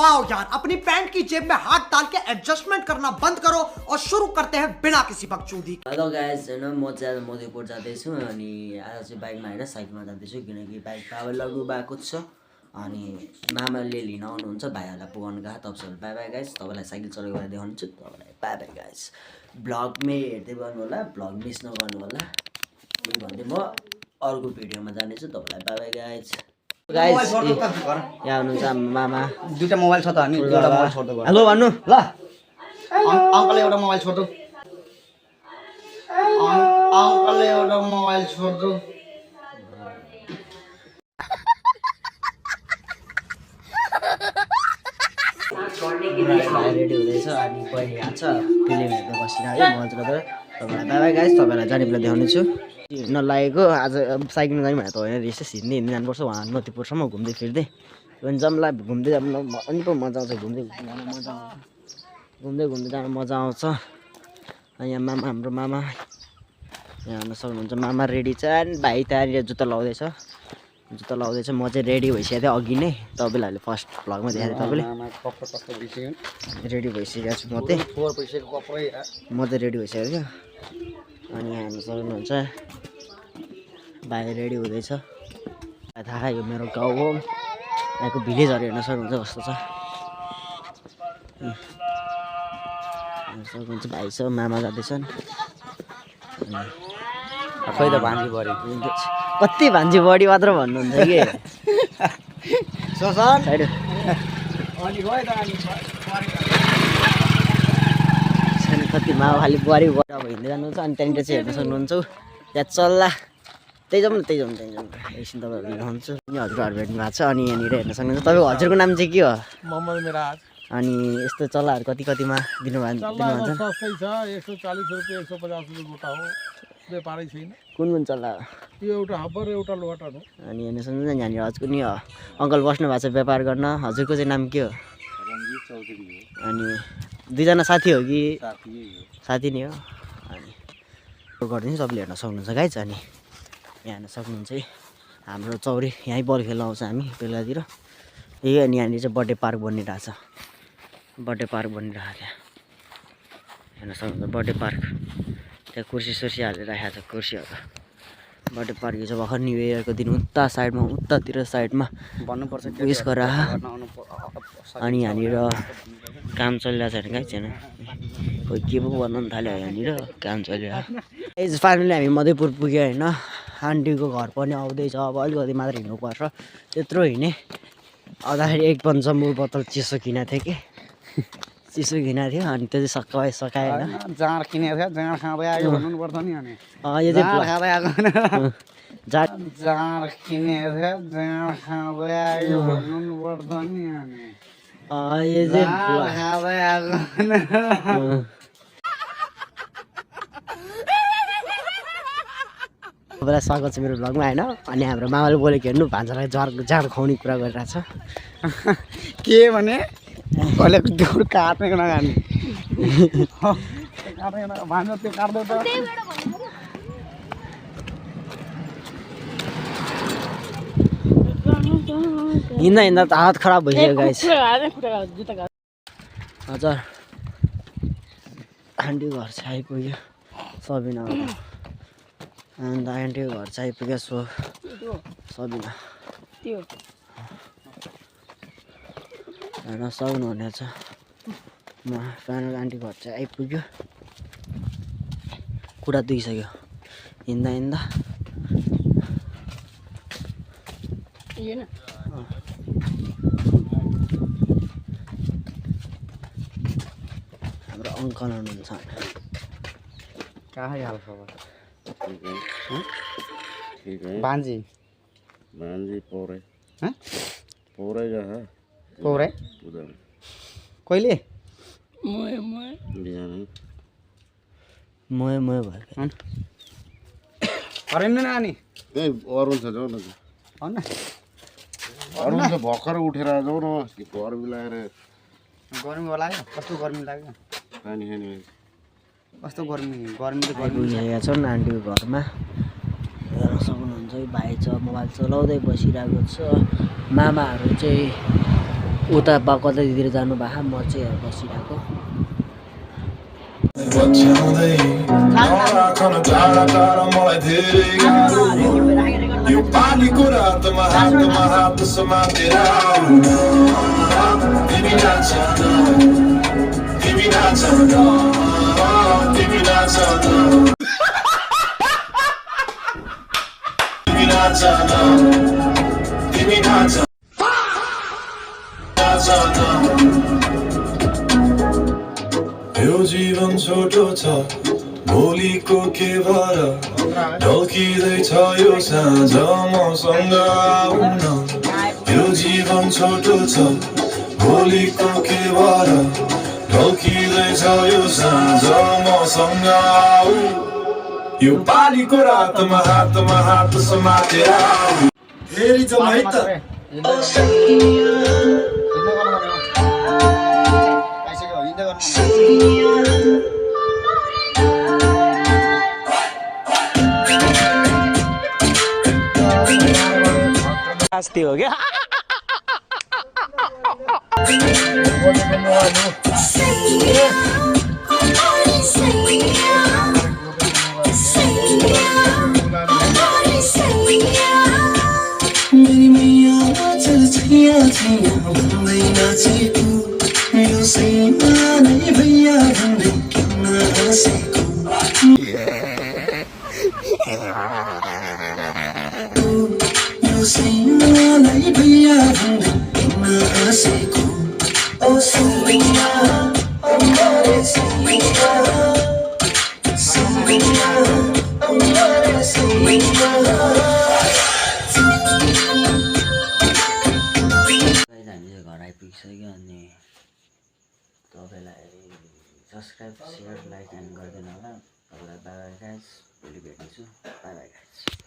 Wow यार, अपनी pant की जेब में हाथ डाल के एडजस्टमेंट करना बंद करो और शुरू करते हैं बिना किसी बकचोदी। हेलो गाइस, हैन म चाहिँ आज मधुपुर जाँदैछु अनि आज चाहिँ बाइकमा हैन साइकलमा जाँदैछु किनकि बाइक पावर लग्नु भएको छ अनि मामाले लिन आउनुहुन्छ भाइहरूलाई पुगाउनु गएको तपाईहरु बाइ बाइ गाइस। तपाईलाई साइकल चलाएर देखाउँछु तपाईलाई बाइ बाइ गाइस। ब्लगमै हेर्दै गर्नु होला, ब्लग मिस नगर्नु होला। यही भन्दै म अर्को भिडियोमा जानेछु तपाईलाई बाइ बाइ गाइस। गाइस यहाँ हुनुहुन्छ मामा, दुईटा मोबाइल छ त अनि एउटा मोबाइल छोड्दै गर्नु। हेलो भन्नु ल। अंकलले एउटा मोबाइल छोड्दो। अंकलले एउटा मोबाइल छोड्दो। रेडी हुँदैछ अनि बहिनी यहाँ छ फिल्म हेर्दै बसिरहेको मजाले। तपाईँलाई बाइ बाइ गाइस, तपाईँलाई जाने बेला देखाउने छु। नलागेको आज साइकलमा जाने भनेर त होइन, रिसेस हिँड्दै हिँड्दै जानुपर्छ वहाँ नदीपुरसम्म घुम्दै फिर्दै पनि जम्ला घुम्दै जानु अनि पो मजा आउँछ। घुम्दै घुम्दै जानु मजा आउँछ। अनि यहाँ मामा, हाम्रो मामा यहाँ हेर्न सक्नुहुन्छ। मामा रेडी छ अनि भाइ त्यहाँनिर जुत्ता लाउँदैछ म चाहिँ रेडी भइसकेको थिएँ अघि नै, तपाईँहरूले फर्स्ट भ्लगमा देखाएको तपाईँले। रेडी भइसकेको छु म चाहिँ रेडी भइसकेको थियो। अनि यहाँ हेर्न सक्नुहुन्छ भाइ रेडी हुँदैछ। थाहा यो मेरो गाउँ हो, यहाँको भिलेजहरू हेर्न सक्नुहुन्छ कस्तो छ। हेर्न सक्नुहुन्छ भाइ छ, मामा जाँदैछन्। खोइ त भान्जी बढी कति भान्जी बढी मात्र भन्नुहुन्छ कि कति माउ खालि बुहारी बढा हिँड्दै जानुहुन्छ। अनि त्यहाँनिर चाहिँ हेर्न सक्नुहुन्छ त्यहाँ चल्ला त्यही जाउँ न एकछिन तपाईँहरू देखाउँछु। यहाँ हजुरहरू भेट्नु भएको छ अनि यहाँनिर हेर्न सक्नुहुन्छ। तपाईँको हजुरको नाम चाहिँ के हो? मोहम्मद मिराज। अनि यस्तो चल्लाहरू कतिमा दिनुहुन्छ? 140 रुपियाँ 150 रुपियाँ गोटा हो, व्यापारै छैन। कुन चल्ला? यो एउटा हब्बर एउटा लोटर हो। अनि हेर्न सक्नुहुन्छ यहाँनिर हजुरको नि अङ्कल बस्नु भएको छ व्यापार गर्न। हजुरको चाहिँ नाम के हो? अनि दुईजना साथी हो कि? साथी नै हो। अनि गरिदिनु सबले हेर्न सक्नुहुन्छ गाइज। अनि यहाँ हेर्न सक्नुहुन्छ हाम्रो चौरी यहीँ बल खेल्न आउँछ हामी बेलुकातिर। यही अनि यहाँनिर चाहिँ बर्थडे पार्क बनिरहेछ। त्यहाँ हेर्न सक्नुहुन्छ बर्थडे पार्क। त्यहाँ कुर्सी सुर्सी हालेर राखेको छ कुर्सीहरू। बर्थडे पार्क चाहिँ भर्खर न्यु इयरको दिन उता साइडमा उतातिर साइडमा भन्नुपर्छ उयस गरेर। अनि यहाँनिर काम चलिरहेको छैन गाइस, छैन खोइ के पो बनाउनु थाल्यो यहाँनिर काम चलिरहेको। एज फाइनली हामी मधेपुर पुग्यो होइन। आन्टीको घर पनि आउँदैछ, अब अलिकति मात्र हिँड्नुपर्छ, त्यत्रो हिँडेँ। आउँदाखेरि एक पन्चम्बु बोतल चिसो किनेको थिएँ कि अनि त्यो चाहिँ सकाएँ होइन। जाँड किनेको थियो, जाँड खाँदै आयो भन्नु पर्छ नि। अनि यो चाहिँ खाँदै आएको जाँड जाँड किनेको थियो, जाँड खाँदै आयो भन्नु पर्छ नि। अनि यो चाहिँ खाँदै आएको तपाईँलाई स्वागत छ मेरो भ्लगमा होइन। अनि हाम्रो मामाले बोलेको हेर्नु भान्सालाई जाँड खुवाउने कुरा गरिरहेको छ। के भने कहिले जोड काट्ने नगाने भान्जा त्यो काट्दै त हिँड्दा त हात खराब भइसक्यो गाइस। हजुर आन्टीको घर चाहिँ आइपुग्यो सबिना। अन्त आन्टीको घर चाहिँ आइपुग्यो सबिना हेर्न सक्नुहुनेछ। म फाइनल आन्टीको घर चाहिँ आइपुग्यो। कुरा दुखिसक्यो हिँड्दा हाम्रो अङ्कल हुनुहुन्छ। कहाँ हाल खबर? भान्जी पौरे कहिले मय भयो अरेन नानी त्यही अरुण छ जाउँ न। अरुण त भर्खर उठेर जाउँ न। गर्मी लागेर गर्मी होला है। कस्तो गर्मी लाग्यो? पानी खाने कस्तो गर्मी त गर्मी आइपुगिसकेका छन् आन्टीको घरमा। हेर्न सक्नुहुन्छ भाइ छ मोबाइल चलाउँदै बसिरहेको छ। मामाहरू चाहिँ उता कतैतिर जानु भएको म चाहिँ यहाँ बसिरहेको यो पानीको रातमा हात समातेर तिमी नाच तिमी नाच तिमी नाच तिमी नाच तिमी नाच यो जीवन छोटो छ भोलिको के भर ढल्किँदैछ यो साँझ मसँग आउन यो जीवन छोटो छ भोलिको के भर ढल्किँदैछ यो साँझ मसँग आऊ यो पालीको रातमा हात समातेर आऊ फेरि जाउँ है त शास्ति हो क्या मेरी मैया चल छैया छैया भन्दै नाचेको मेरो सैमा नै भैया भन्दै किन हाँसेको यो सैमा नै भैया भन्दै किन हाँसेको ओ सैया ओ मेरे सैया सैया ओ मेरे सैया हामी घर आइपुगिसक्यो अनि तपाईँलाई सब्सक्राइब सेयर लाइक एन्ड गरिदिनु होला तपाईँलाई बाई बाई गाइस भोलि भेट्नेछु बाई बाई गाइस